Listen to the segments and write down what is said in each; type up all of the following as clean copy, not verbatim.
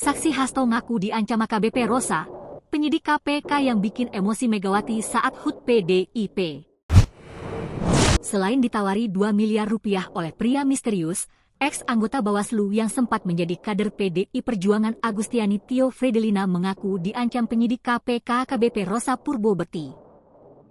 Saksi Hasto ngaku diancam AKBP Rosa, penyidik KPK yang bikin emosi Megawati saat HUT PDIP. Selain ditawari 2 miliar rupiah oleh pria misterius, ex-anggota Bawaslu yang sempat menjadi kader PDI Perjuangan Agustiani Tio Fredelina mengaku diancam penyidik KPK AKBP Rosa Purbobekti.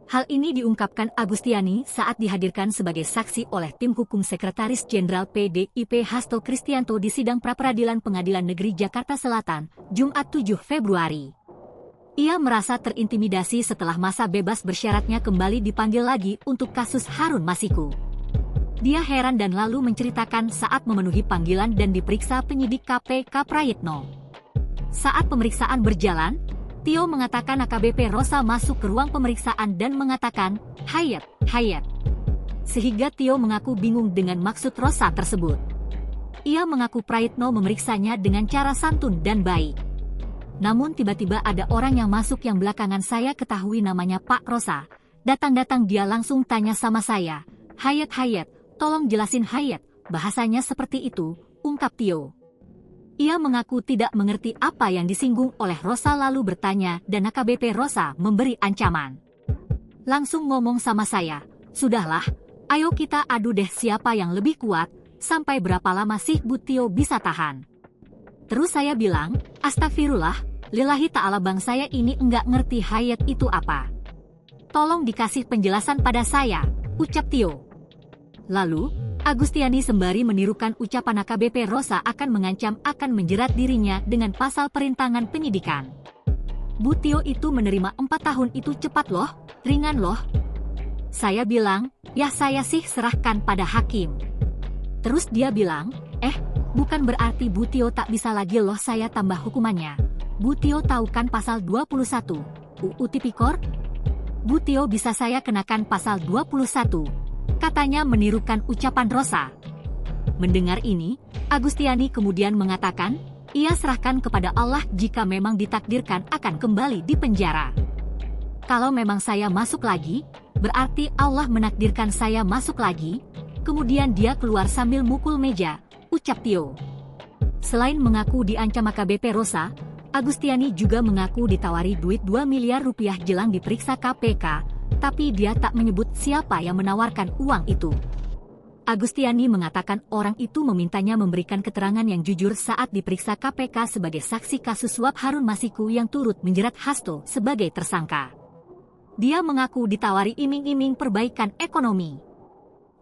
Hal ini diungkapkan Agustiani saat dihadirkan sebagai saksi oleh tim hukum Sekretaris Jenderal PDIP Hasto Kristianto di sidang pra-peradilan Pengadilan Negeri Jakarta Selatan, Jumat 7 Februari. Ia merasa terintimidasi setelah masa bebas bersyaratnya kembali dipanggil lagi untuk kasus Harun Masiku. Dia heran dan lalu menceritakan saat memenuhi panggilan dan diperiksa penyidik KPK Prayitno. Saat pemeriksaan berjalan, Tio mengatakan AKBP Rosa masuk ke ruang pemeriksaan dan mengatakan, Hayat. Sehingga Tio mengaku bingung dengan maksud Rosa tersebut. Ia mengaku Prayitno memeriksanya dengan cara santun dan baik. Namun tiba-tiba ada orang yang masuk yang belakangan saya ketahui namanya Pak Rosa. Datang-datang dia langsung tanya sama saya, Hayat, tolong jelasin Hayat, bahasanya seperti itu, ungkap Tio. Ia mengaku tidak mengerti apa yang disinggung oleh Rosa lalu bertanya dan AKBP Rosa memberi ancaman. Langsung ngomong sama saya, sudahlah, ayo kita adu deh siapa yang lebih kuat, sampai berapa lama sih Bu Tio bisa tahan. Terus saya bilang, astagfirullah, lillahi ta'ala bang saya ini enggak ngerti Hayat itu apa. Tolong dikasih penjelasan pada saya, ucap Tio. Lalu, Agustiani sembari menirukan ucapan AKBP Rosa akan mengancam akan menjerat dirinya dengan pasal perintangan penyidikan. Bu Tio itu menerima 4 tahun itu cepat loh, ringan loh. Saya bilang, ya saya sih serahkan pada hakim. Terus dia bilang, bukan berarti Bu Tio tak bisa lagi loh saya tambah hukumannya. Bu Tio tahu kan pasal 21, UU Tipikor? Bu Tio bisa saya kenakan pasal 21. Katanya menirukan ucapan Rosa. Mendengar ini, Agustiani kemudian mengatakan, ia serahkan kepada Allah jika memang ditakdirkan akan kembali di penjara. Kalau memang saya masuk lagi, berarti Allah menakdirkan saya masuk lagi. Kemudian dia keluar sambil mukul meja, ucap Tio. Selain mengaku diancam AKBP Rosa, Agustiani juga mengaku ditawari duit 2 miliar rupiah jelang diperiksa KPK, tapi dia tak menyebut siapa yang menawarkan uang itu. Agustiani mengatakan orang itu memintanya memberikan keterangan yang jujur saat diperiksa KPK sebagai saksi kasus suap Harun Masiku yang turut menjerat Hasto sebagai tersangka. Dia mengaku ditawari iming-iming perbaikan ekonomi.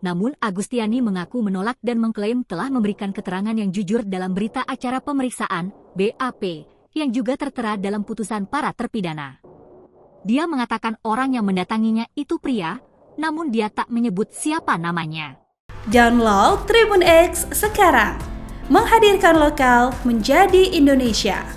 Namun Agustiani mengaku menolak dan mengklaim telah memberikan keterangan yang jujur dalam berita acara pemeriksaan, BAP, yang juga tertera dalam putusan para terpidana. Dia mengatakan orang yang mendatanginya itu pria, namun dia tak menyebut siapa namanya. Download Tribun X sekarang, menghadirkan lokal menjadi Indonesia.